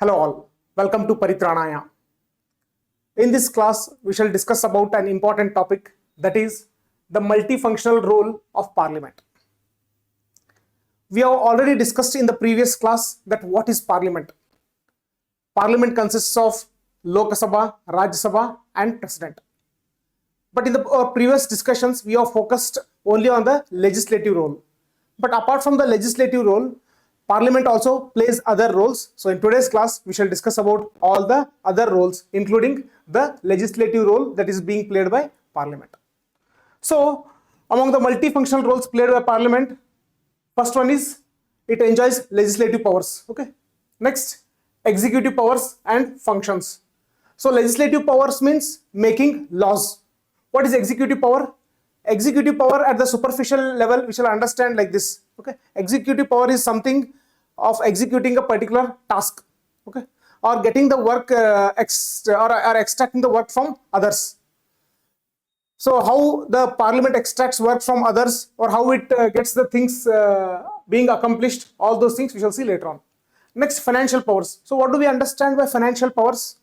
Hello all, welcome to Paritranaya. In this class, we shall discuss about an important topic, that is the multifunctional role of Parliament. We have already discussed in the previous class that what is Parliament. Parliament consists of Lok Sabha, Rajya Sabha and President. But in the previous discussions, we have focused only on the legislative role. But apart from the legislative role, Parliament also plays other roles. So in today's class, we shall discuss about all the other roles, including the legislative role that is being played by Parliament. So among the multifunctional roles played by Parliament, first one is it enjoys legislative powers. Okay. Next, executive powers and functions. So legislative powers means making laws. What is executive power? Executive power at the superficial level we shall understand like this. Okay, executive power is something of executing a particular task, okay, or getting the work or extracting the work from others. So how the Parliament extracts work from others, or how it gets the things being accomplished, all those things we shall see later on. Next, financial powers. So what do we understand by financial powers?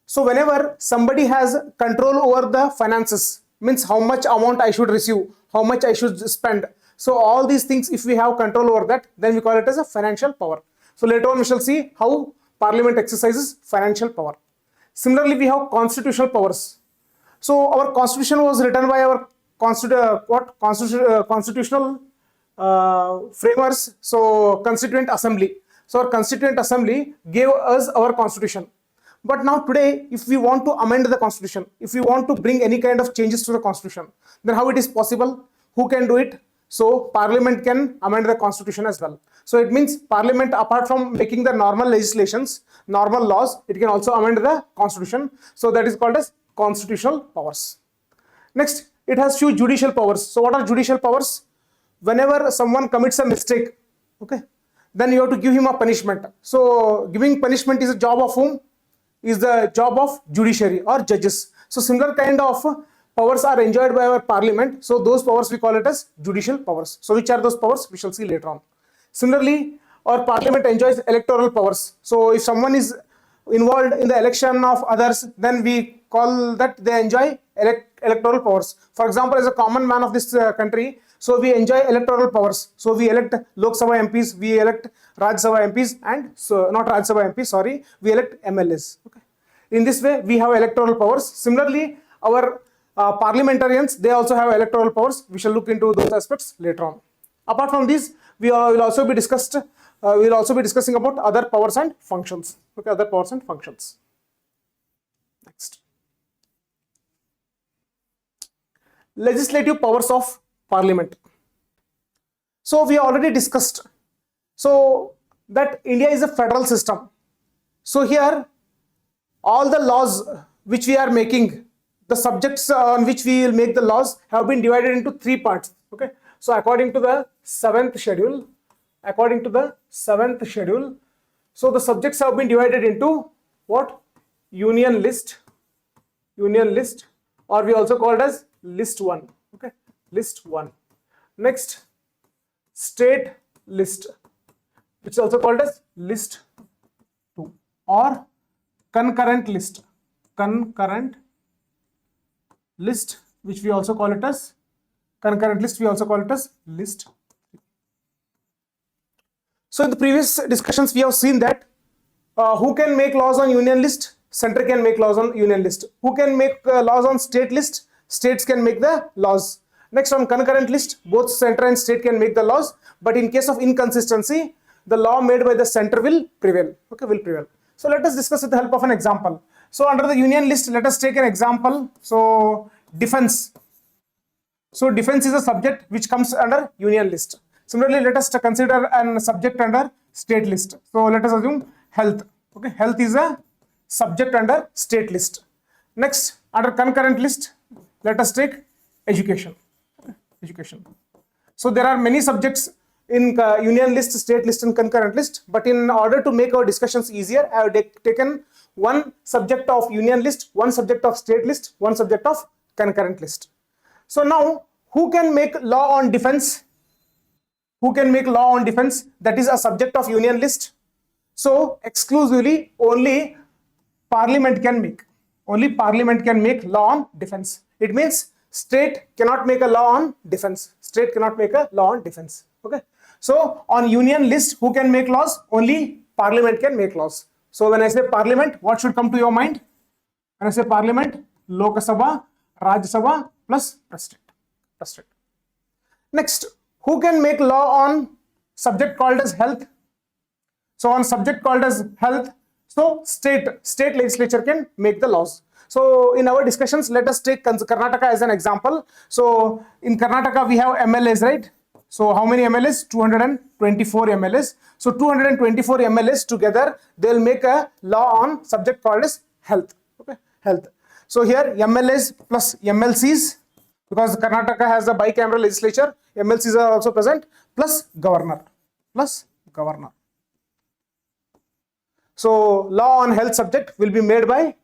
So whenever somebody has control over the finances, means how much amount I should receive, how much I should spend. So all these things, if we have control over that, then we call it as a financial power. So later on we shall see how Parliament exercises financial power. Similarly, we have constitutional powers. So our constitution was written by our constitutional framers, so Constituent Assembly. So our Constituent Assembly gave us our constitution. But now today, if we want to amend the constitution, if we want to bring any kind of changes to the constitution, then how it is possible? Who can do it? So Parliament can amend the constitution as well. So it means Parliament, apart from making the normal legislations, normal laws, it can also amend the constitution. So that is called as constitutional powers. Next, it has few judicial powers. So what are judicial powers? Whenever someone commits a mistake, okay, then you have to give him a punishment. So giving punishment is a job of whom? Is the job of judiciary or judges. So similar kind of powers are enjoyed by our Parliament. So those powers we call it as judicial powers. So which are those powers? We shall see later on. Similarly, our Parliament enjoys electoral powers. So if someone is involved in the election of others, then we call that they enjoy electoral powers. For example, as a common man of this country, so we enjoy electoral powers. So we elect Lok Sabha MPs, we elect Rajya Sabha MPs, and so not Rajya Sabha MPs, sorry, we elect MLAs. Okay. In this way, we have electoral powers. Similarly, our parliamentarians, they also have electoral powers. We shall look into those aspects later on. Apart from these, we will also be discussing about other powers and functions. Okay, other powers and functions. Next, legislative powers of Parliament. So we already discussed so that India is a federal system. So here all the laws which we are making, the subjects on which we will make the laws have been divided into three parts. Okay, so according to the seventh schedule, so the subjects have been divided into what? Union list, or we also called as list 1. Okay, list 1. Next, state list, which is also called as list 2, or concurrent list, which we also call it as concurrent list, list 3. So in the previous discussions we have seen that who can make laws on union list? Center can make laws on union list. Who can make laws on state list? States can make the laws. Next, on concurrent list, both center and state can make the laws, but in case of inconsistency, the law made by the center will prevail. Okay, will prevail. So let us discuss with the help of an example. So under the union list, let us take an example. So defense. So defense is a subject which comes under union list. Similarly, let us consider a subject under state list. So let us assume health. Okay, health is a subject under state list. Next, under concurrent list, let us take education. Education. So there are many subjects in union list, state list and concurrent list, but in order to make our discussions easier, I have taken one subject of union list, one subject of state list, one subject of concurrent list. So now, who can make law on defense? That is a subject of union list. So exclusively only Parliament can make. Only Parliament can make law on defense. It means state cannot make a law on defense. State cannot make a law on defense. Okay. So on union list, who can make laws? Only Parliament can make laws. So when I say Parliament, what should come to your mind? When I say Parliament, Lok Sabha, Rajya Sabha plus President. Next, who can make law on subject called as health? So on subject called as health, so state legislature can make the laws. So in our discussions, let us take Karnataka as an example. So in Karnataka, we have MLAs, right? So how many MLAs? 224 MLAs. So 224 MLAs together, they'll make a law on subject called as health. Okay, health. So here MLAs plus MLCs, because Karnataka has a bicameral legislature, MLCs are also present, plus governor. So law on health subject will be made by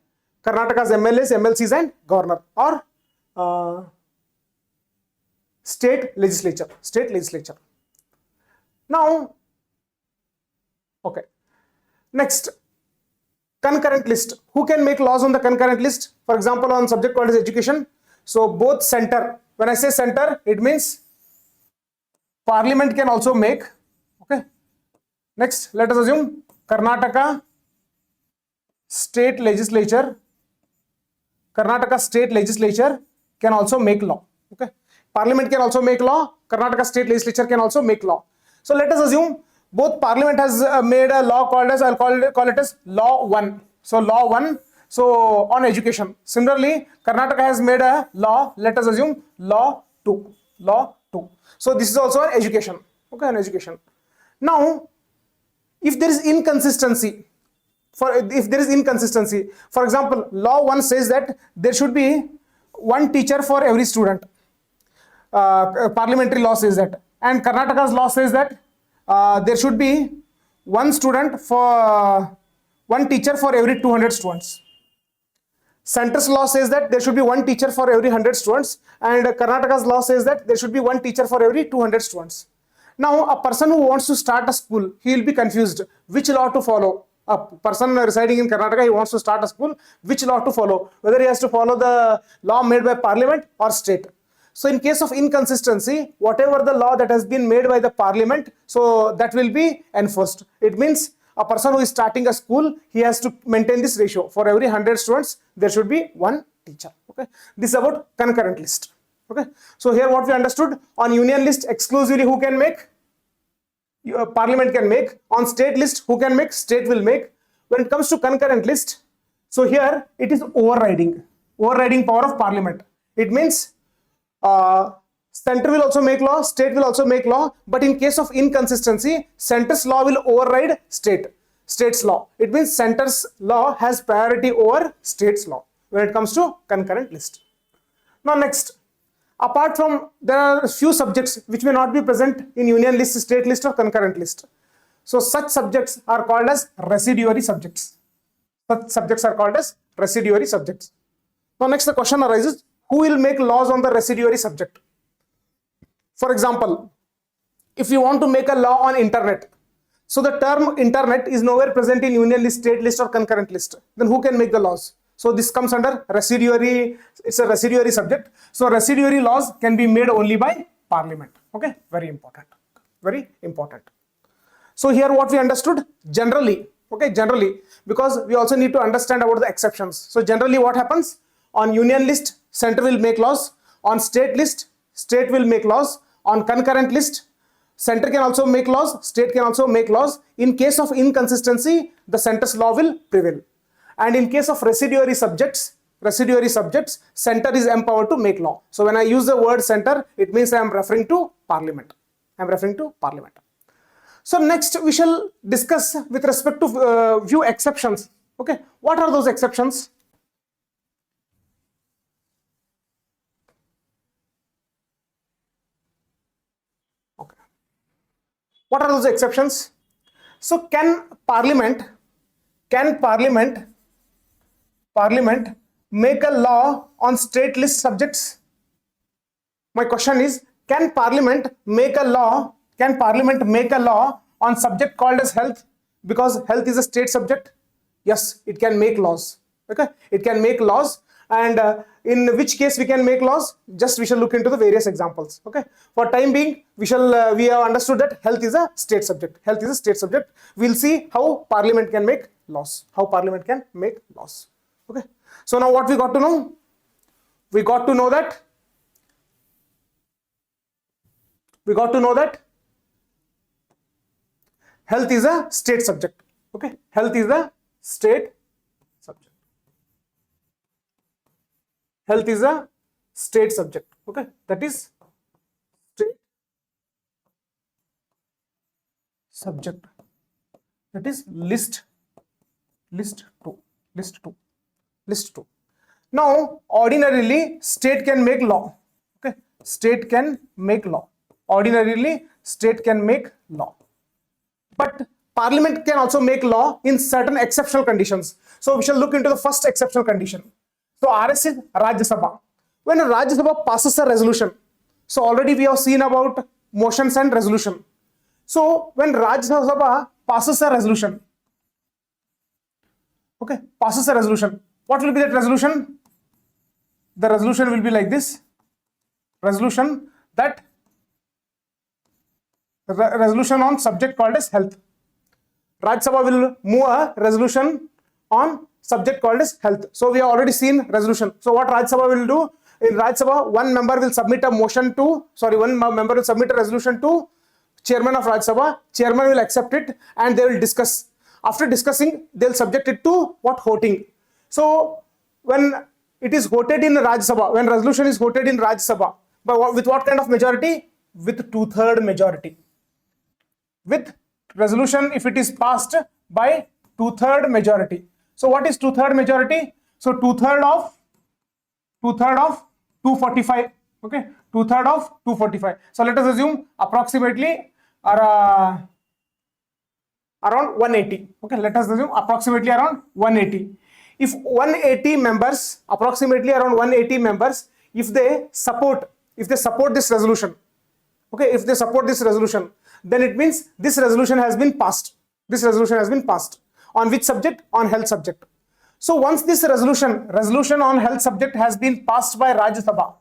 Karnataka's MLAs, MLCs and governor, or state legislature. Now, okay. Next, concurrent list. Who can make laws on the concurrent list? For example, on subject called as education. So both center, when I say center, it means Parliament can also make. Okay. Next, let us assume Karnataka state legislature can also make law. Okay. Parliament can also make law. Karnataka state legislature can also make law. So let us assume both Parliament has made a law called as, I'll call it as law 1. So law 1. So on education. Similarly, Karnataka has made a law. Let us assume law 2. So this is also on education. Okay, on education. Now, if there is inconsistency, for example, law 1 says that there should be one teacher for every student. Parliamentary law says that, and Karnataka's law says that there should be one teacher for every 200 students. Center's law says that there should be one teacher for every 100 students, and Karnataka's law says that there should be one teacher for every 200 students. Now, a person who wants to start a school, he will be confused which law to follow. A person residing in Karnataka, he wants to start a school, which law to follow, whether he has to follow the law made by Parliament or state. So in case of inconsistency, whatever the law that has been made by the Parliament, so that will be enforced. It means a person who is starting a school, he has to maintain this ratio. For every 100 students, there should be one teacher. Okay, this is about concurrent list. Okay, so here what we understood, on union list exclusively who can make? Parliament can make. On state list who can make? State will make. When it comes to concurrent list, so here it is overriding power of Parliament. It means center will also make law, state will also make law, but in case of inconsistency, center's law will override state's law. It means center's law has priority over state's law when it comes to concurrent list. Now next, apart from, there are a few subjects which may not be present in union list, state list or concurrent list. So such subjects are called as residuary subjects. Now next the question arises, who will make laws on the residuary subject? For example, if you want to make a law on internet, so the term internet is nowhere present in union list, state list or concurrent list, then who can make the laws? So this comes under residuary, it's a residuary subject. So residuary laws can be made only by Parliament. Okay, very important. So here what we understood, generally, because we also need to understand about the exceptions. So generally what happens, on union list, center will make laws. On state list, state will make laws. On concurrent list, center can also make laws, state can also make laws. In case of inconsistency, the center's law will prevail. And in case of residuary subjects, center is empowered to make law. So when I use the word center, it means I am referring to Parliament. So next we shall discuss with respect to few exceptions. Okay, what are those exceptions? Okay, what are those exceptions? So can Parliament make a law on state list subjects? My question is, can Parliament make a law on subject called as health? because health is a state subject, yes, it can make laws. Okay, it can make laws, and in which case we can make laws, just we shall look into the various examples. Okay, for time being we shall we have understood that health is a state subject. Health is a state subject. We'll see how parliament can make laws. How parliament can make laws. Okay, so now what we got to know? We got to know that health is a state subject. Okay, health is a state subject. Health is a state subject. Okay, that is state subject. That is list 2. Now ordinarily state can make law. Okay, state can make law. Ordinarily state can make law, but parliament can also make law in certain exceptional conditions. So we shall look into the first exceptional condition. So RS is Rajya Sabha. When Rajya Sabha passes a resolution, so already we have seen about motions and resolution. So when Rajya Sabha passes a resolution, okay, passes a resolution, what will be that resolution? The resolution will be like this. Resolution on subject called as health. Rajya Sabha will move a resolution on subject called as health. So we have already seen resolution. So what Rajya Sabha will do? In Rajya Sabha, one member will submit a resolution to chairman of Rajya Sabha. Chairman will accept it and they will discuss. After discussing, they will subject it to what? Voting. So when it is voted in Rajya Sabha, when resolution is voted in Rajya Sabha, but with what kind of majority? With 2/3 majority. With resolution, if it is passed by 2/3 majority. So what is 2/3 majority? So 2/3 of 245. Okay, 2/3 of 245. So let us assume approximately around 180. Okay, let us assume approximately around 180. If 180 members, approximately around 180 members, if they support this resolution, okay, if they support this resolution, then it means this resolution has been passed. This resolution has been passed. On which subject? On health subject. So once this resolution on health subject has been passed by Rajya Sabha,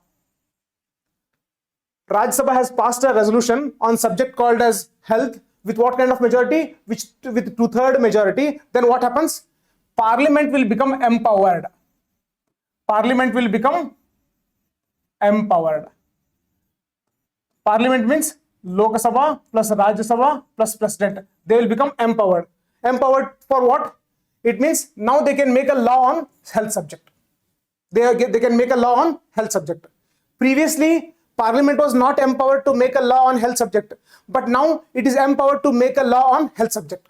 Rajya Sabha has passed a resolution on subject called as health with what kind of majority? With 2/3 majority. Then what happens? Parliament will become empowered. Parliament will become empowered. Parliament means Lok Sabha plus Rajya Sabha plus President. They will become empowered. Empowered for what? It means now they can make a law on health subject. They can make a law on health subject. Previously, Parliament was not empowered to make a law on health subject, but now it is empowered to make a law on health subject.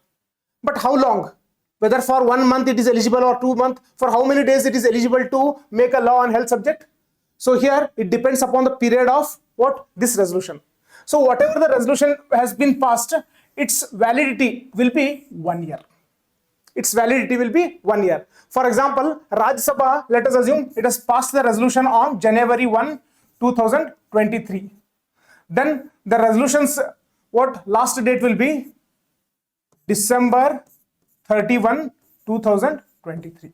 But how long? Whether for 1 month it is eligible or 2 months, for how many days it is eligible to make a law on health subject? So here it depends upon the period of what? This resolution. So whatever the resolution has been passed, its validity will be 1 year. Its validity will be 1 year. For example, Rajya Sabha, let us assume it has passed the resolution on January 1, 2023. Then the resolution's what last date will be? December 31, 2023.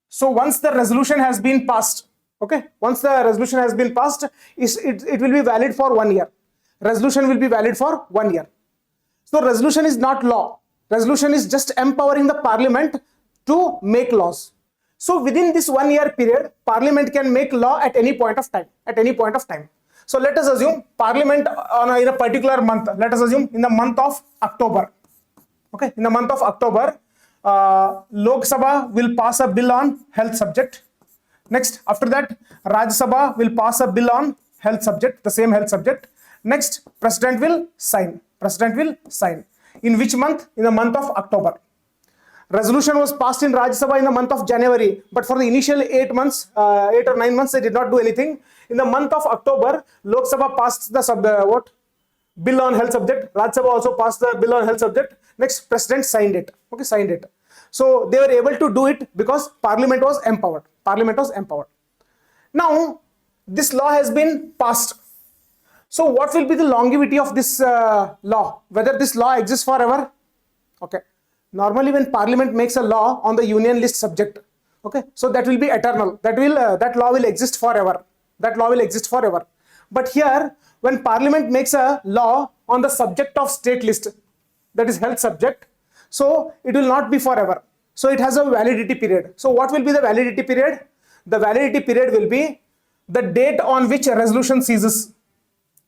So once the resolution has been passed, okay, once the resolution has been passed, it will be valid for 1 year. Resolution will be valid for 1 year. So resolution is not law. Resolution is just empowering the parliament to make laws. So within this 1 year period, parliament can make law at any point of time. At any point of time. So let us assume parliament in a particular month. Let us assume in the month of October. Okay, in the month of October, Lok Sabha will pass a bill on health subject. Next, after that, Rajya Sabha will pass a bill on health subject, the same health subject. Next, President will sign. President will sign. In which month? In the month of October. Resolution was passed in Rajya Sabha in the month of January, but for the initial 8 months, 8 or 9 months, they did not do anything. In the month of October, Lok Sabha passed the bill on health subject. Rajya Sabha also passed the bill on health subject. Next, President signed it. Okay, signed it. So they were able to do it because Parliament was empowered. Parliament was empowered. Now, this law has been passed. So what will be the longevity of this law? Whether this law exists forever? Okay. normally when parliament makes a law on the union list subject, okay, so that will be eternal, that law will exist forever, but here when parliament makes a law on the subject of state list, that is health subject, so it will not be forever, so it has a validity period. So what will be the validity period? The validity period will be the date on which a resolution ceases.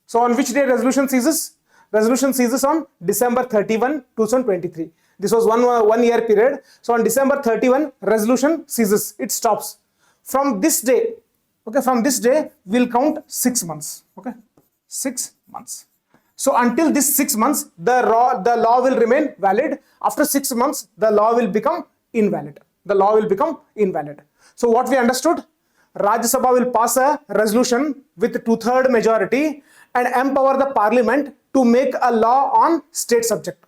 So on which day resolution ceases? Resolution ceases on December 31, 2023. This was one year period. So on December 31, resolution ceases. It stops. From this day, okay, from this day we'll count 6 months. Okay, 6 months. So until this 6 months, the law will remain valid. After 6 months, the law will become invalid. So what we understood? Rajya Sabha will pass a resolution with 2/3 majority and empower the parliament to make a law on state subject.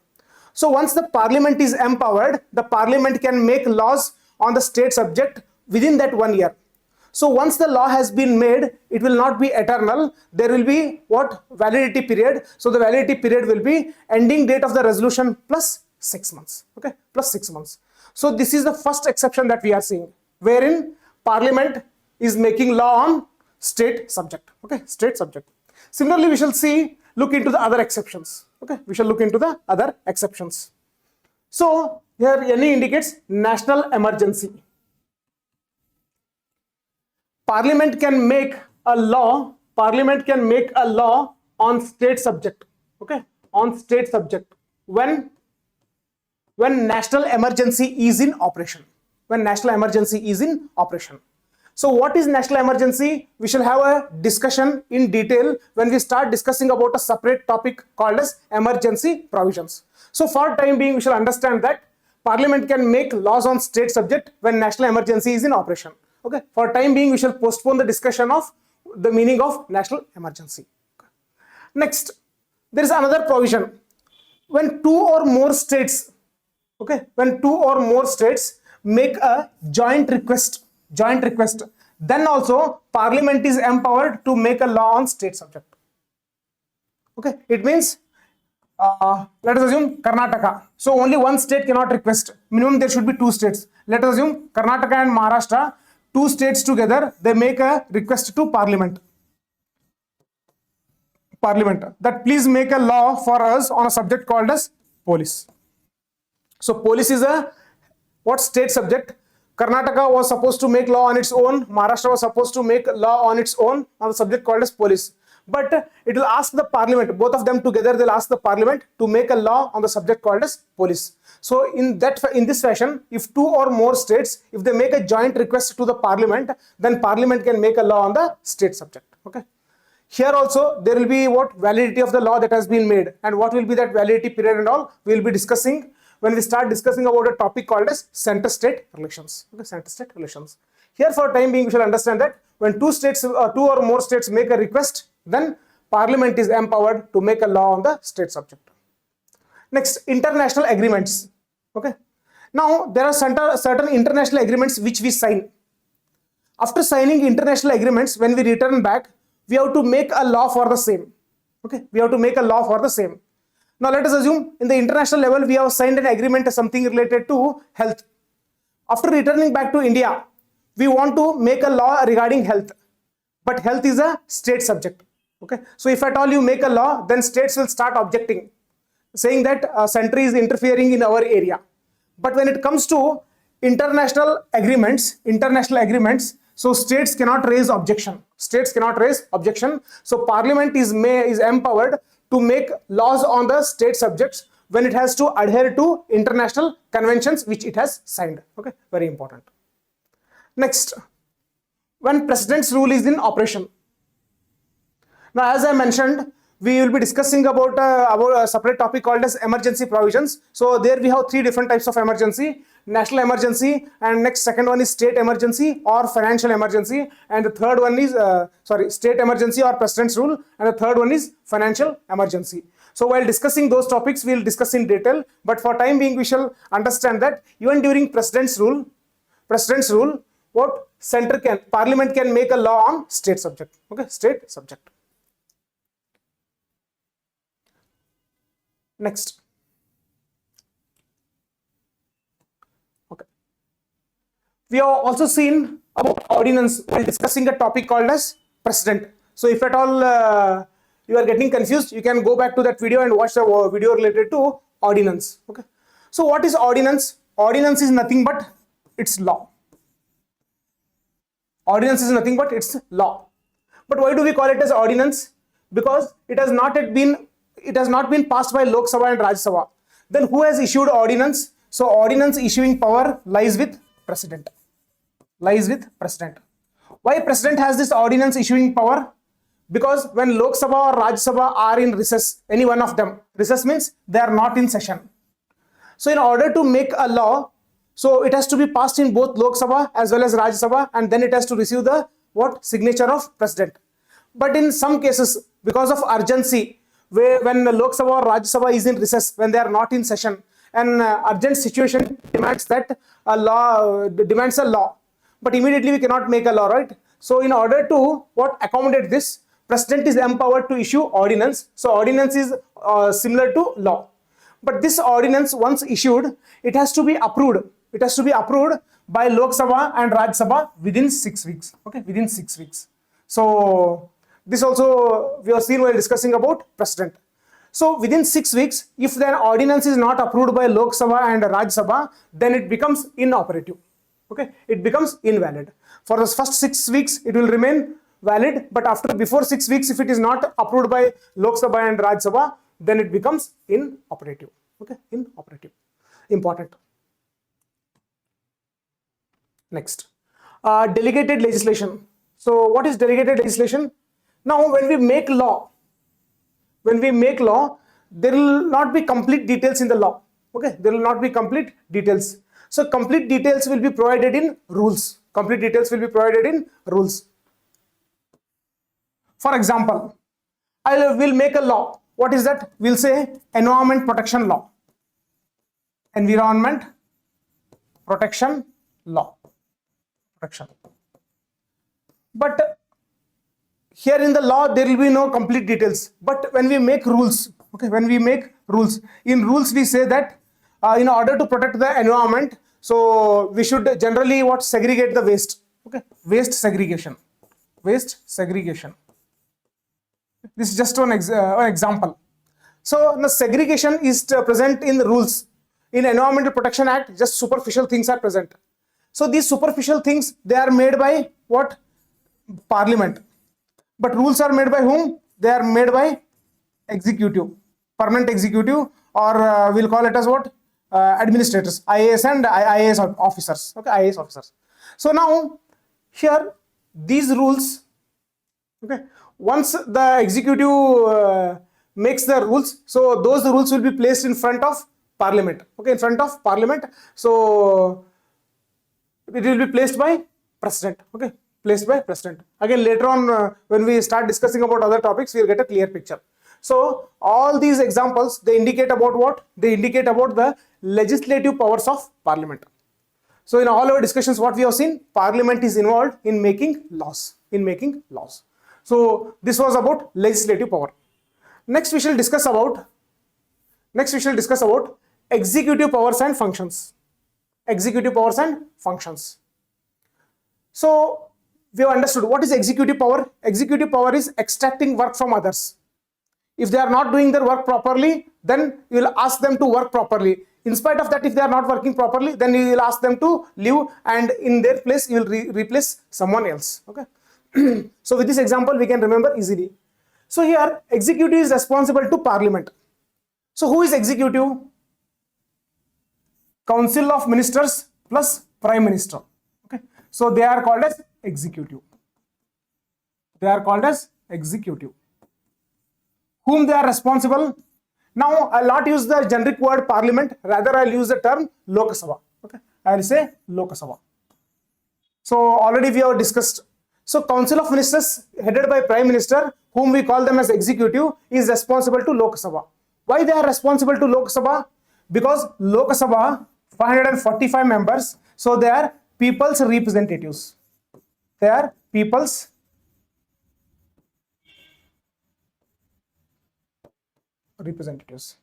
So once the parliament is empowered, the parliament can make laws on the state subject within that 1 year. So once the law has been made, it will not be eternal. There will be what? Validity period. So the validity period will be ending date of the resolution plus 6 months. Okay, plus 6 months. So this is the first exception that we are seeing, wherein parliament is making law on state subject. Okay, state subject. Similarly, we shall look into the other exceptions. Okay, we shall look into the other exceptions. So here NE indicates national emergency. Parliament can make a law on state subject. Okay, on state subject when national emergency is in operation. So what is national emergency? We shall have a discussion in detail when we start discussing about a separate topic called as emergency provisions. So for time being, we shall understand that parliament can make laws on state subject when national emergency is in operation. Okay, for time being, we shall postpone the discussion of the meaning of national emergency. Next, there is another provision. When two or more states make a joint request, then also parliament is empowered to make a law on state subject. Okay, it means let us assume Karnataka. So only one state cannot request. Minimum there should be 2 states. Let us assume Karnataka and Maharashtra, 2 states together, they make a request to parliament that please make a law for us on a subject called as police. So police is a what state subject? Karnataka was supposed to make law on its own. Maharashtra was supposed to make law on its own on the subject called as police. But it will ask the parliament, both of them together, they'll ask the parliament to make a law on the subject called as police. So in this fashion, if 2 or more states, if they make a joint request to the parliament, then parliament can make a law on the state subject. Okay. Here also there will be what? Validity of the law that has been made, and what will be that validity period and all we will be discussing when we start discussing about a topic called as center-state relations. Okay, center-state relations. Here for time being, we shall understand that when 2 or more states make a request, then parliament is empowered to make a law on the state subject. Next, international agreements. Okay. Now there are certain international agreements which we sign. After signing international agreements, when we return back, we have to make a law for the same. Okay, we have to make a law for the same. Now let us assume in the international level we have signed an agreement something related to health. After returning back to India, we want to make a law regarding health, but health is a state subject. Okay, so if at all you make a law, then states will start objecting, saying that century is interfering in our area. But when it comes to international agreements, so states cannot raise objection. So parliament is empowered to make laws on the state subjects when it has to adhere to international conventions which it has signed. Okay, very important. Next, when president's rule is in operation. Now, as I mentioned, we will be discussing about a separate topic called as emergency provisions. So there we have 3 different types of emergency: national emergency, and next second one is state emergency or financial emergency, and the third one is state emergency or president's rule, and the third one is financial emergency. So while discussing those topics, we will discuss in detail, but for time being we shall understand that even during president's rule, what parliament can make a law on state subject. Okay, state subject. Next, We have also seen about ordinance while discussing a topic called as president. So if at all you are getting confused, you can go back to that video and watch the video related to ordinance. Okay. So what is ordinance? Ordinance is nothing but its law. Ordinance is nothing but its law. But why do we call it as ordinance? Because it has not been passed by Lok Sabha and Rajya Sabha. Then who has issued ordinance? So ordinance issuing power lies with president. Lies with president. Why president has this ordinance issuing power? Because when Lok Sabha or Rajya Sabha are in recess, any one of them, recess means they are not in session. So in order to make a law, so it has to be passed in both Lok Sabha as well as Rajya Sabha, and then it has to receive the signature of president. But in some cases, because of urgency, when the Lok Sabha or Rajya Sabha is in recess, when they are not in session, an urgent situation demands that a law but immediately we cannot make a law, right? So in order to accommodate this, president is empowered to issue ordinance. So ordinance is similar to law. But this ordinance, once issued, it has to be approved. It has to be approved by Lok Sabha and Rajya Sabha within 6 weeks. Okay, within 6 weeks. So this also we have seen while discussing about president. So within 6 weeks, if the ordinance is not approved by Lok Sabha and Rajya Sabha, then it becomes inoperative. Okay, it becomes invalid. For the first 6 weeks, it will remain valid, but before 6 weeks, if it is not approved by Lok Sabha and Rajya Sabha, then it becomes inoperative. Okay, inoperative. Important. Next, delegated legislation. So what is delegated legislation? Now when we make law, there will not be complete details in the law. Okay, there will not be complete details. So complete details will be provided in rules. Complete details will be provided in rules. For example, I will make a law. What is that? We'll say environment protection law. Environment protection law. Protection. But here in the law, there will be no complete details. But when we make rules, okay, when we make rules, in rules we say that in order to protect the environment, so we should generally segregate the waste. Okay, waste segregation. Waste segregation. This is just one example. So the segregation is present in the rules. In Environmental Protection Act, just superficial things are present. So these superficial things, they are made by Parliament. But rules are made by whom? They are made by executive, permanent executive, or we'll call it as administrators, IAS and IAS officers. Okay, IAS officers. So now here these rules, okay, once the executive makes the rules, so those rules will be placed in front of Parliament. Okay, in front of Parliament. So it will be placed by President. Okay, placed by President. Again, later on when we start discussing about other topics, we will get a clear picture. So all these examples, they indicate about what? They indicate about the legislative powers of Parliament. So in all our discussions, what we have seen, Parliament is involved in making laws. So this was about legislative power. Next we shall discuss about executive powers and functions. Executive powers and functions. So we have understood what is executive power. Executive power is extracting work from others. If they are not doing their work properly, then you will ask them to work properly. In spite of that, if they are not working properly, then you will ask them to leave, and in their place you will replace someone else. Okay. So with this example, we can remember easily. So here, executive is responsible to Parliament. So who is executive? Council of Ministers plus Prime Minister. Okay. So they are called as executive. They are called as executive. Whom they are responsible? Now I'll not use the generic word Parliament, rather I'll use the term Lok Sabha. Okay. I'll say Lok Sabha. So already we have discussed. So Council of Ministers headed by Prime Minister, whom we call them as executive, is responsible to Lok Sabha. Why they are responsible to Lok Sabha? Because Lok Sabha, 545 members, so they are people's representatives. They are people's representatives.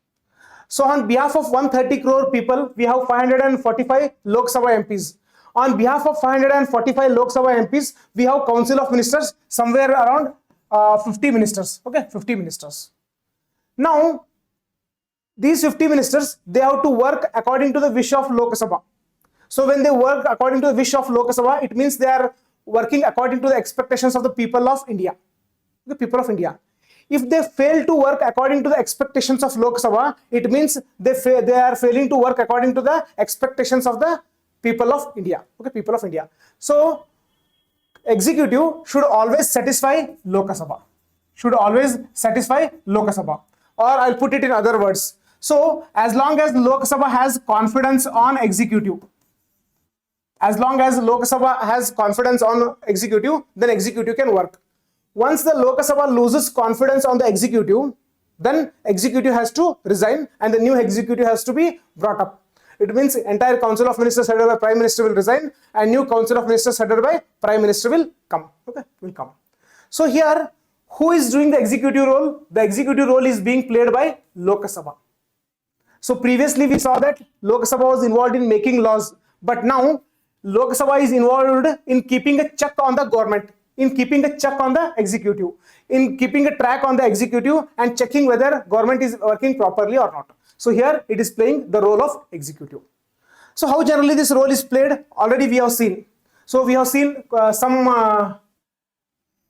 So on behalf of 130 crore people, we have 545 Lok Sabha MPs. On behalf of 545 Lok Sabha MPs, we have Council of Ministers, somewhere around 50 ministers. Okay, 50 ministers. Now, these 50 ministers, they have to work according to the wish of Lok Sabha. So when they work according to the wish of Lok Sabha, it means they are working according to the expectations of the people of India. The people of India. If they fail to work according to the expectations of Lok Sabha, it means they are failing to work according to the expectations of the people of India. Okay, people of India. So executive should always satisfy Lok Sabha. Should always satisfy Lok Sabha. Or I'll put it in other words. So as long as Lok Sabha has confidence on executive, as long as Lok Sabha has confidence on executive, then executive can work. Once the Lok Sabha loses confidence on the executive, then executive has to resign and the new executive has to be brought up. It means entire Council of Ministers headed by Prime Minister will resign and new Council of Ministers headed by Prime Minister will come. Okay, will come. So here, who is doing the executive role? The executive role is being played by Lok Sabha. So previously we saw that Lok Sabha was involved in making laws, but now Lok Sabha is involved in keeping a check on the government, in keeping a check on the executive, in keeping a track on the executive and checking whether government is working properly or not. So here it is playing the role of executive. So how generally this role is played? Already we have seen. So we have seen some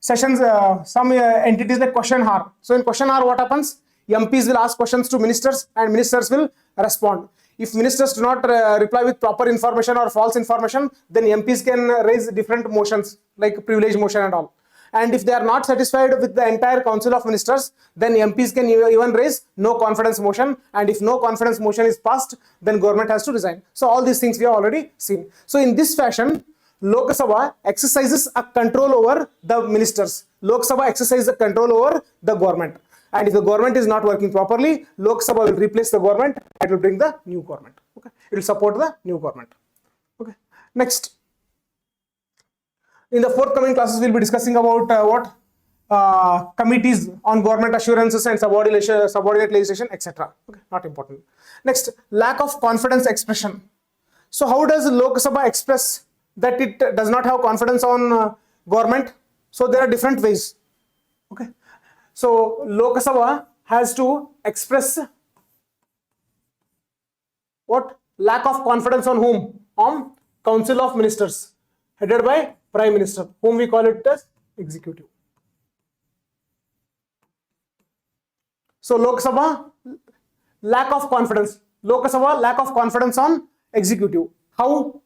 sessions, some entities like question hour. So in question hour, what happens? MPs will ask questions to ministers and ministers will respond. If ministers do not reply with proper information or false information, then MPs can raise different motions like privilege motion and all. And if they are not satisfied with the entire Council of Ministers, then MPs can even raise no confidence motion. And if no confidence motion is passed, then government has to resign. So all these things we have already seen. So in this fashion, Lok Sabha exercises a control over the ministers. Lok Sabha exercises a control over the government. And if the government is not working properly, Lok Sabha will replace the government. It will bring the new government. Okay, it will support the new government. Okay. Next, in the forthcoming classes, we'll be discussing about committees on government assurances and subordinate legislation, etc. Okay, not important. Next, lack of confidence expression. So how does Lok Sabha express that it does not have confidence on government? So there are different ways. Okay. So Lok Sabha has to express what? Lack of confidence on whom? On Council of Ministers headed by Prime Minister, whom we call it as executive. So Lok Sabha, lack of confidence. Lok Sabha, lack of confidence on executive. How?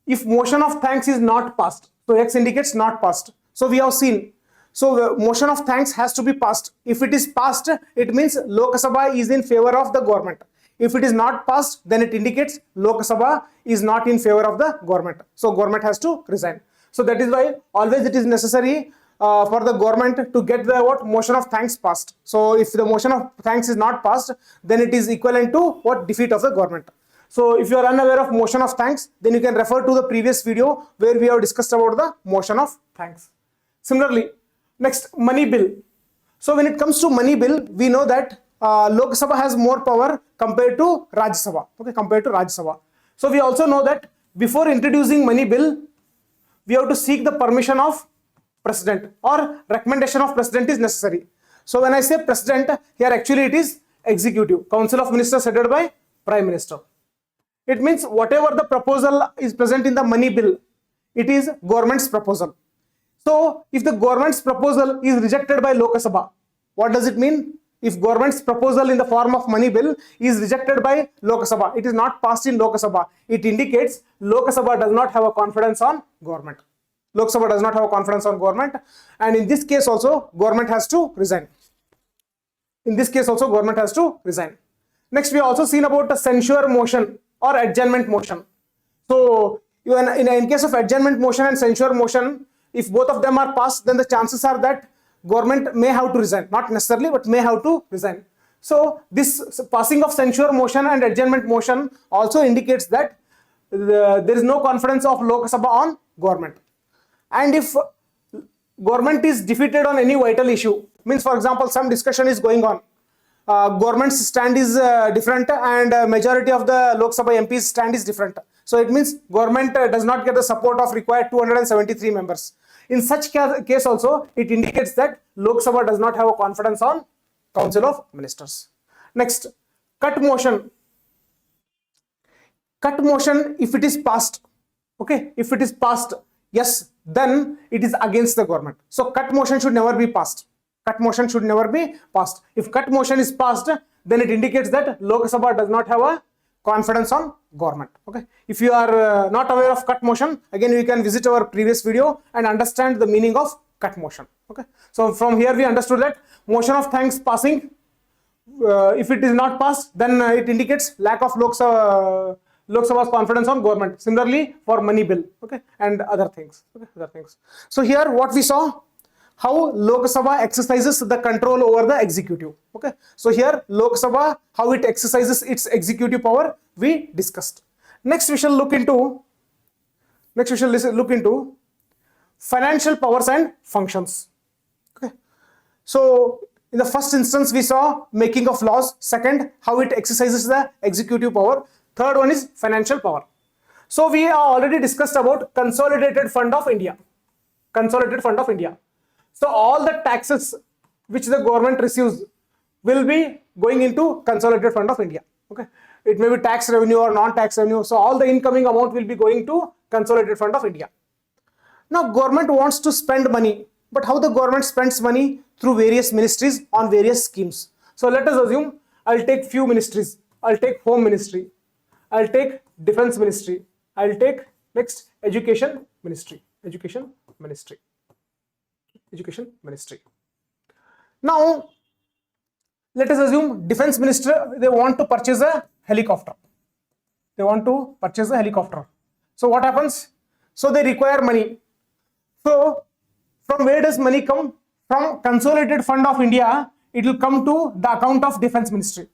If motion of thanks is not passed. So X indicates not passed. So we have seen. So motion of thanks has to be passed. If it is passed, it means Lok Sabha is in favor of the government. If it is not passed, then it indicates Lok Sabha is not in favor of the government. So government has to resign. So that is why always it is necessary for the government to get the motion of thanks passed. So if the motion of thanks is not passed, then it is equivalent to defeat of the government. So if you are unaware of motion of thanks, then you can refer to the previous video where we have discussed about the motion of thanks. Similarly, next, money bill. So when it comes to money bill, we know that Lok Sabha has more power compared to Rajya Sabha. Okay, compared to Rajya Sabha. So we also know that before introducing money bill, we have to seek the permission of president or recommendation of president is necessary. So when I say president, here actually it is executive, Council of Ministers headed by Prime Minister. It means whatever the proposal is present in the money bill, it is government's proposal. So if the government's proposal is rejected by Lok Sabha, what does it mean? If government's proposal in the form of money bill is rejected by Lok Sabha, it is not passed in Lok Sabha, it indicates Lok Sabha does not have a confidence on government. Lok Sabha does not have a confidence on government, and in this case also government has to resign. In this case also government has to resign. Next, we have also seen about the censure motion or adjournment motion. So in case of adjournment motion and censure motion, if both of them are passed, then the chances are that government may have to resign, not necessarily, but may have to resign. So this passing of censure motion and adjournment motion also indicates that there is no confidence of Lok Sabha on government. And if government is defeated on any vital issue, means for example some discussion is going on, government's stand is different and majority of the Lok Sabha MPs stand is different, So it means government does not get the support of required 273 members. In such case also, it indicates that Lok Sabha does not have a confidence on Council of Ministers. Next, cut motion. Cut motion, if it is passed, okay, if it is passed, yes, then it is against the government. So cut motion should never be passed. Cut motion should never be passed. If cut motion is passed, then it indicates that Lok Sabha does not have a confidence on government. Okay, if you are not aware of cut motion, again you can visit our previous video and understand the meaning of cut motion. Okay, so from here we understood that motion of thanks passing, if it is not passed, then it indicates lack of Lok Sabha's confidence on government. Similarly for money bill, okay, and other things. Okay, other things. So here what we saw, how Lok Sabha exercises the control over the executive. Okay, so here Lok Sabha, how it exercises its executive power, we discussed. Next we shall look into financial powers and functions. Okay, so in the first instance we saw making of laws. Second, how it exercises the executive power. Third one is financial power. So we are already discussed about Consolidated Fund of India. Consolidated Fund of India. So all the taxes which the government receives will be going into Consolidated Fund of India. Okay, it may be tax revenue or non-tax revenue. So all the incoming amount will be going to Consolidated Fund of India. Now government wants to spend money, but how the government spends money? Through various ministries on various schemes. So let us assume I'll take few ministries. I'll take Home Ministry. I'll take Defense Ministry. I'll take next Education Ministry. Education Ministry. Now let us assume Defense Minister, they want to purchase a helicopter. So what happens? So they require money. So from where does money come? From Consolidated Fund of India, it will come to the account of Defense Ministry.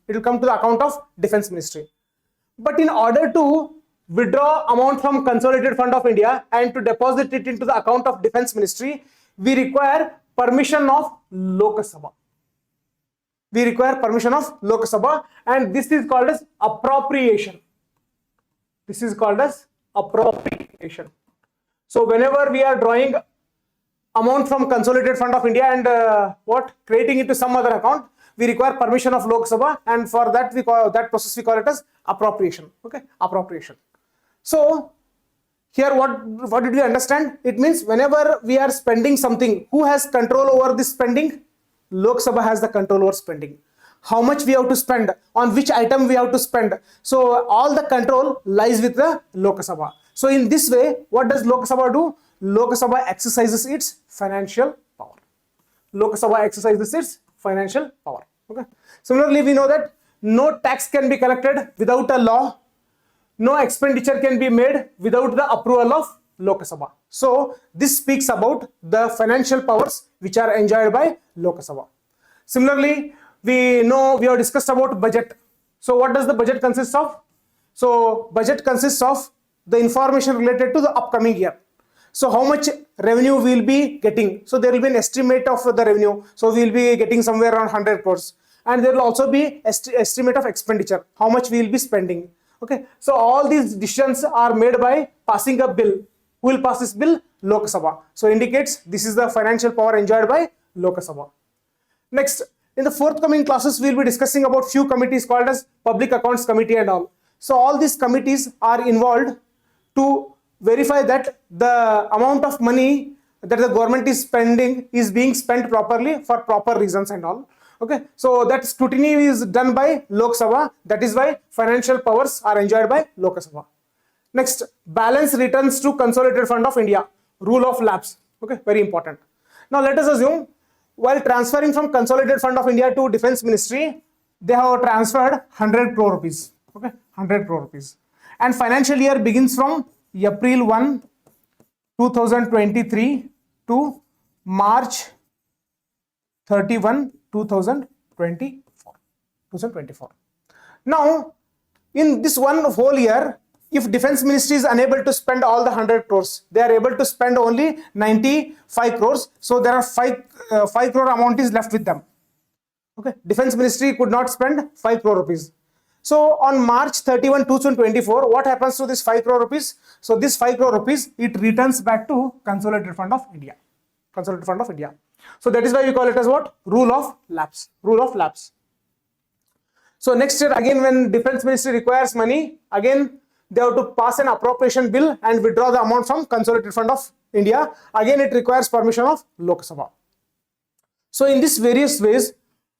But in order to withdraw amount from Consolidated Fund of India and to deposit it into the account of Defense Ministry, we require permission of Lok Sabha. And this is called as appropriation. So whenever we are drawing amount from Consolidated Fund of India and creating it to some other account, we require permission of Lok Sabha, and for that process we call it as appropriation. Okay, appropriation. So here what did we understand? It means whenever we are spending something, who has control over this spending? Lok Sabha has the control over spending. How much we have to spend, on which item we have to spend. So all the control lies with the Lok Sabha. So in this way, what does Lok Sabha do? Lok Sabha exercises its financial power. Okay. Similarly, we know that no tax can be collected without a law. No expenditure can be made without the approval of Lok Sabha. So this speaks about the financial powers which are enjoyed by Lok Sabha. Similarly, we have discussed about budget. So what does the budget consist of? So budget consists of the information related to the upcoming year. So how much revenue we will be getting? So there will be an estimate of the revenue. So we will be getting somewhere around 100 crores. And there will also be estimate of expenditure, how much we will be spending. Okay. So all these decisions are made by passing a bill. Who will pass this bill? Lok Sabha. So indicates this is the financial power enjoyed by Lok Sabha. Next, in the forthcoming classes, we will be discussing about few committees called as Public Accounts Committee and all. So all these committees are involved to verify that the amount of money that the government is spending is being spent properly for proper reasons and all. Okay, so that scrutiny is done by Lok Sabha. That is why financial powers are enjoyed by Lok Sabha. Next, balance returns to Consolidated Fund of India. Rule of lapse. Okay, very important. Now let us assume while transferring from Consolidated Fund of India to Defense Ministry, they have transferred 100 crore rupees. Okay, 100 crore rupees. And financial year begins from April 1, 2023 to March 31, 2024. Now, in this one whole year, if Defense Ministry is unable to spend all the 100 crores, they are able to spend only 95 crores. So there are 5 crore amount is left with them. Okay, Defense Ministry could not spend 5 crore rupees. So on March 31, 2024, what happens to this 5 crore rupees? So this 5 crore rupees, it returns back to Consolidated Fund of India. Consolidated Fund of India. So that is why we call it as what? Rule of lapse. Rule of lapse. So next year again, when Defense Ministry requires money, again they have to pass an appropriation bill and withdraw the amount from Consolidated Fund of India. Again, it requires permission of Lok Sabha. So in these various ways,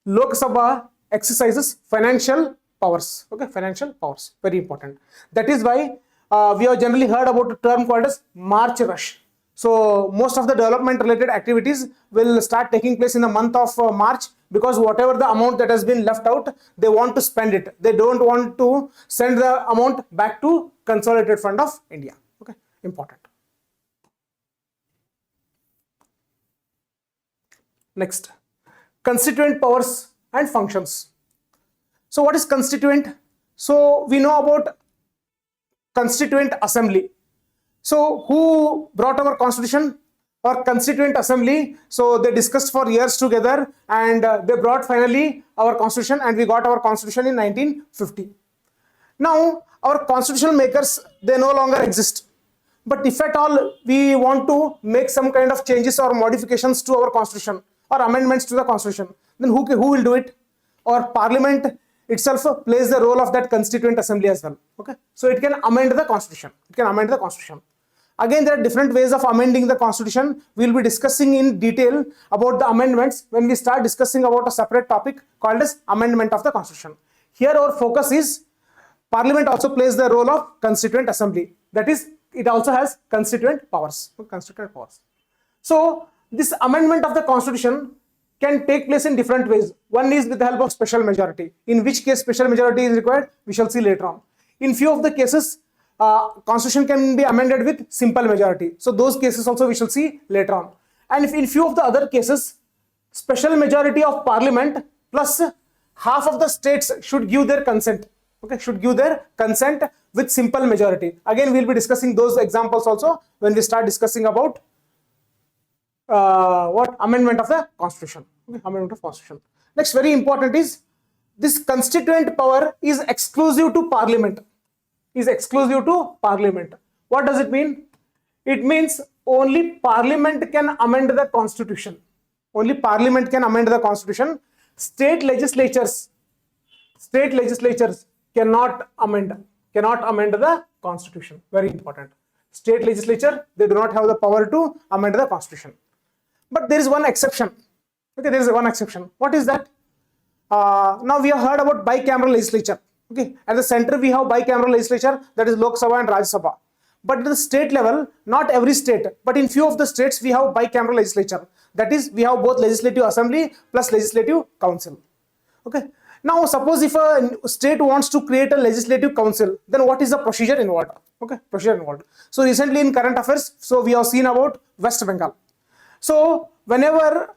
Lok Sabha exercises financial powers. Okay, financial powers, very important. That is why we have generally heard about a term called as March rush. So most of the development related activities will start taking place in the month of March, because whatever the amount that has been left out, they want to spend it. They don't want to send the amount back to Consolidated Fund of India. Okay, important. Next, constituent powers and functions. So what is constituent? So we know about Constituent Assembly. So who brought our constitution? Or Constituent Assembly. So they discussed for years together, and they brought finally our constitution, and we got our constitution in 1950. Now our constitutional makers, they no longer exist. But if at all we want to make some kind of changes or modifications to our constitution or amendments to the constitution, then who will do it? Or Parliament itself plays the role of that Constituent Assembly as well. Okay, so it can amend the constitution. It can amend the constitution. Again, there are different ways of amending the constitution. We will be discussing in detail about the amendments when we start discussing about a separate topic called as amendment of the constitution. Here our focus is Parliament also plays the role of Constituent Assembly. That is, it also has constituent powers. Constituent powers. So this amendment of the constitution can take place in different ways. One is with the help of special majority. In which case special majority is required, we shall see later on. In few of the cases, constitution can be amended with simple majority. So those cases also we shall see later on. And if in few of the other cases, special majority of Parliament plus half of the states should give their consent. Okay, should give their consent with simple majority. Again, we will be discussing those examples also when we start discussing about what amendment of the constitution. Okay, amendment of constitution. Next, very important is this constituent power is exclusive to Parliament. Is exclusive to Parliament. What does it mean? It means only Parliament can amend the constitution. Only Parliament can amend the constitution. State legislatures cannot amend the constitution. Very important. State legislature, they do not have the power to amend the constitution. But there is one exception. Okay, there is one exception. What is that? Now we have heard about bicameral legislature. Okay, at the center we have bicameral legislature, that is Lok Sabha and Rajya Sabha. But at the state level, not every state, but in few of the states we have bicameral legislature. That is, we have both legislative assembly plus legislative council. Okay. Now suppose if a state wants to create a legislative council, then what is the procedure involved? Okay, procedure involved. So recently in current affairs, so we have seen about West Bengal. So whenever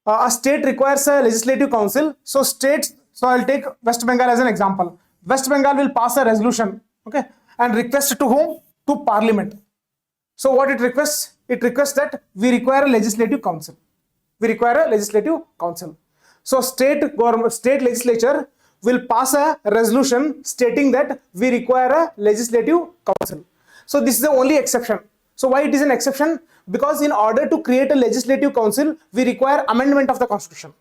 a state requires a legislative council, so states, so I'll take West Bengal as an example. West Bengal will pass a resolution, okay, and request to whom? To Parliament. So what it requests? It requests that we require a legislative council. We require a legislative council. So state legislature will pass a resolution stating that we require a legislative council. So this is the only exception. So why it is an exception? Because in order to create a legislative council, we require amendment of the constitution.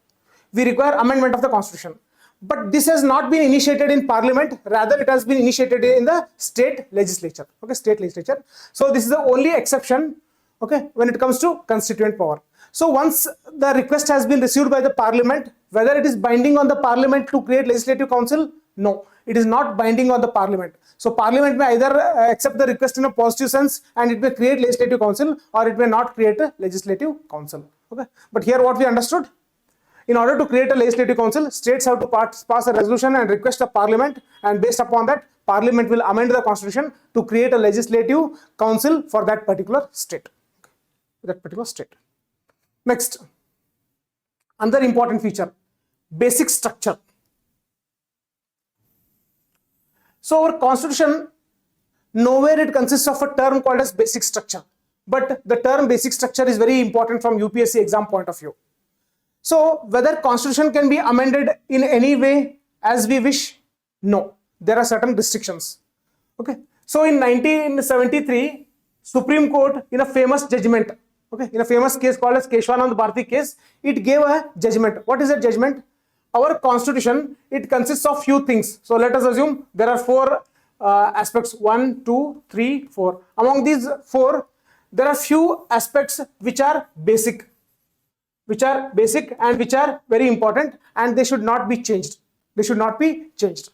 We require amendment of the constitution. But this has not been initiated in Parliament, rather it has been initiated in the state legislature. Okay, state legislature. So this is the only exception, okay, when it comes to constituent power. So once the request has been received by the Parliament, whether it is binding on the Parliament to create legislative council, no, it is not binding on the Parliament. So Parliament may either accept the request in a positive sense and it may create legislative council, or it may not create a legislative council. Okay, but here what we understood, in order to create a legislative council, states have to pass a resolution and request a Parliament, and based upon that, Parliament will amend the constitution to create a legislative council for that particular state. Okay, that particular state. Next, another important feature, basic structure. So our constitution, nowhere it consists of a term called as basic structure, but the term basic structure is very important from UPSC exam point of view. So whether constitution can be amended in any way, as we wish? No, there are certain restrictions. Okay, so in 1973, Supreme Court, in a famous judgment, okay, in a famous case called as Keshwanand Bharti case, it gave a judgment. What is that judgment? Our constitution, it consists of few things. So let us assume there are four aspects: 1, 2, 3, 4. Among these four, there are few aspects which are basic and which are very important, and they should not be changed. They should not be changed.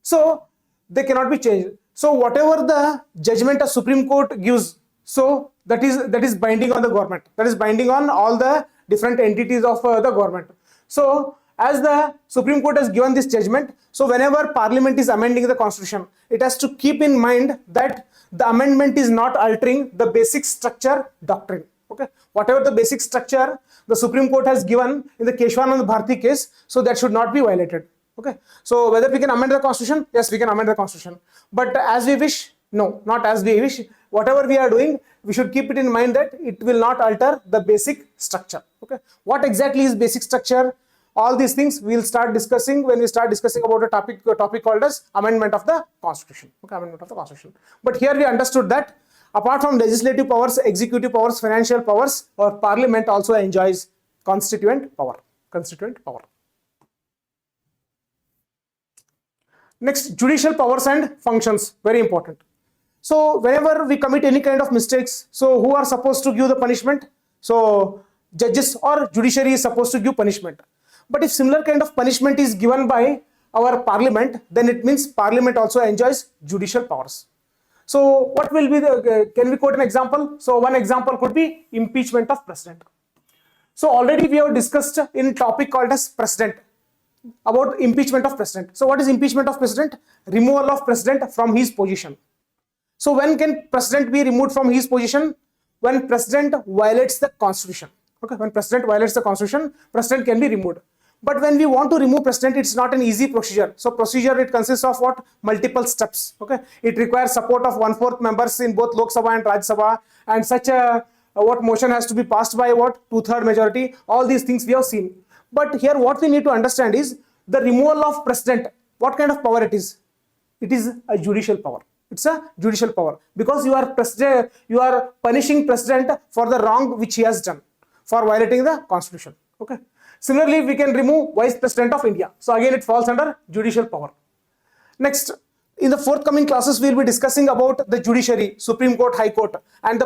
So they cannot be changed. So whatever the judgment of Supreme Court gives, so that is binding on the government. That is binding on all the different entities of the government. So as the Supreme Court has given this judgment, so whenever Parliament is amending the Constitution, it has to keep in mind that the amendment is not altering the basic structure doctrine. Okay, whatever the basic structure the Supreme Court has given in the Keshwanand Bharti case, so that should not be violated. Okay, so whether we can amend the Constitution? Yes, we can amend the Constitution, but as we wish? No, not as we wish. Whatever we are doing, we should keep it in mind that it will not alter the basic structure. Okay, what exactly is basic structure? All these things we will start discussing when we start discussing about a topic called as amendment of the Constitution. Okay, amendment of the Constitution. But here we understood that apart from legislative powers, executive powers, financial powers, our Parliament also enjoys constituent power. Constituent power. Next, judicial powers and functions, very important. So whenever we commit any kind of mistakes, so who are supposed to give the punishment? So judges or judiciary is supposed to give punishment. But if similar kind of punishment is given by our Parliament, then it means Parliament also enjoys judicial powers. So what will be the, can we quote an example? So one example could be impeachment of president. So already we have discussed in topic called as president, about impeachment of president. So what is impeachment of president? Removal of president from his position. So when can president be removed from his position? When president violates the Constitution. Okay, when president violates the Constitution, president can be removed. But when we want to remove president, it's not an easy procedure. So procedure, it consists of what? Multiple steps. Okay, it requires support of 1/4 members in both Lok Sabha and Rajya Sabha, and such a what motion has to be passed by what? 2/3 majority. All these things we have seen. But here what we need to understand is the removal of president. What kind of power it is? It is a judicial power. It's a judicial power, because you are punishing president for the wrong which he has done, for violating the Constitution. Okay. Similarly, we can remove Vice President of India. So again, it falls under judicial power. Next, in the forthcoming classes, we will be discussing about the judiciary, Supreme Court, High Court, and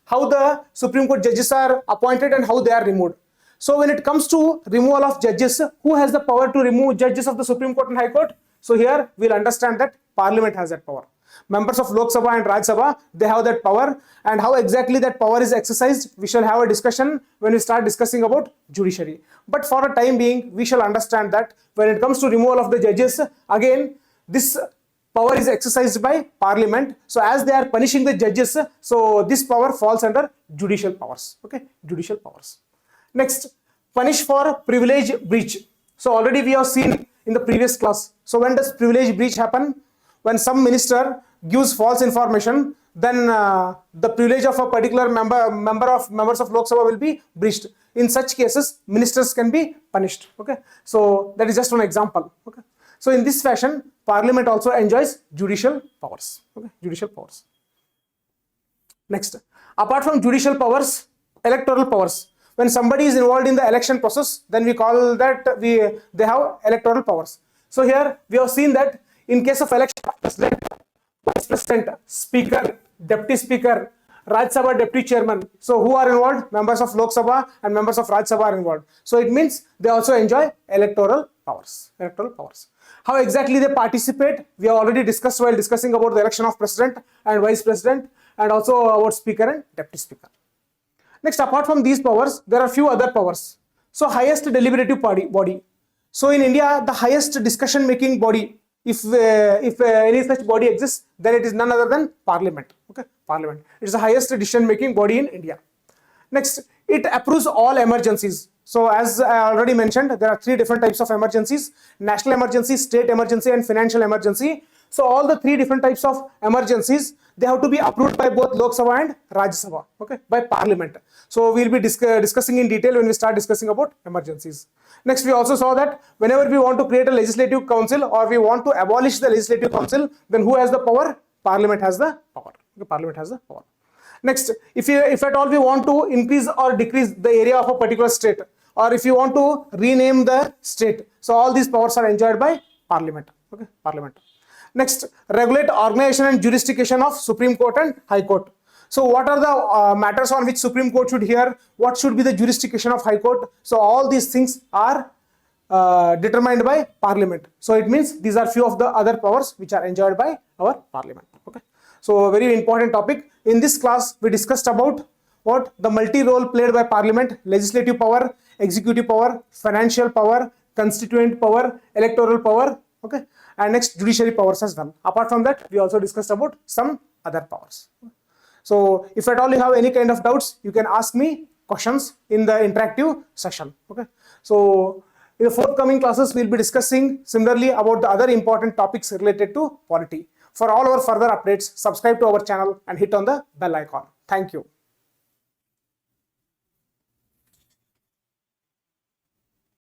how the Supreme Court judges are appointed and how they are removed. So when it comes to removal of judges, who has the power to remove judges of the Supreme Court and High Court? So here we'll understand that Parliament has that power. Members of Lok Sabha and Rajya Sabha, they have that power, and how exactly that power is exercised, we shall have a discussion when we start discussing about judiciary. But for a time being, we shall understand that when it comes to removal of the judges, again, this power is exercised by Parliament. So as they are punishing the judges, so this power falls under judicial powers. Okay, judicial powers. Next, punish for privilege breach. So already we have seen in the previous class. So when does privilege breach happen? When some minister gives false information, then the privilege of a particular members of Lok Sabha will be breached. In such cases, ministers can be punished. Okay, so that is just one example. Okay, so in this fashion, Parliament also enjoys judicial powers. Okay, judicial powers. Next, apart from judicial powers, electoral powers. When somebody is involved in the election process, then we call that they have electoral powers. So here we have seen that in case of election of president, vice president, speaker, deputy speaker, Rajya Sabha deputy chairman, so who are involved? Members of Lok Sabha and members of Rajya Sabha are involved. So it means they also enjoy electoral powers. Electoral powers. How exactly they participate? We have already discussed while discussing about the election of president and vice president, and also about speaker and deputy speaker. Next, apart from these powers, there are few other powers. So highest deliberative body. So in India, the highest discussion making body, if any such body exists, then it is none other than Parliament. Okay, Parliament. It is the highest decision making body in India. Next, it approves all emergencies. So as I already mentioned, there are three different types of emergencies: national emergency, state emergency, and financial emergency. So all the three different types of emergencies, they have to be approved by both Lok Sabha and Rajya Sabha, okay, by Parliament. So we'll be discussing in detail when we start discussing about emergencies. Next, we also saw that whenever we want to create a legislative council or we want to abolish the legislative council, then who has the power? Parliament has the power. Okay, Parliament has the power. Next, if at all we want to increase or decrease the area of a particular state, or if you want to rename the state, so all these powers are enjoyed by Parliament. Okay, Parliament. Next, regulate organization and jurisdiction of Supreme Court and High Court. So what are the matters on which Supreme Court should hear? What should be the jurisdiction of High Court? So all these things are determined by Parliament. So it means these are few of the other powers which are enjoyed by our Parliament. Okay. So a very important topic. In this class, we discussed about what the multi-role played by Parliament: legislative power, executive power, financial power, constituent power, electoral power. Okay. And next, judiciary powers as well. Apart from that, we also discussed about some other powers. So if at all you have any kind of doubts, you can ask me questions in the interactive session. Okay. So in the forthcoming classes, we'll be discussing similarly about the other important topics related to polity. For all our further updates, subscribe to our channel and hit on the bell icon. Thank you.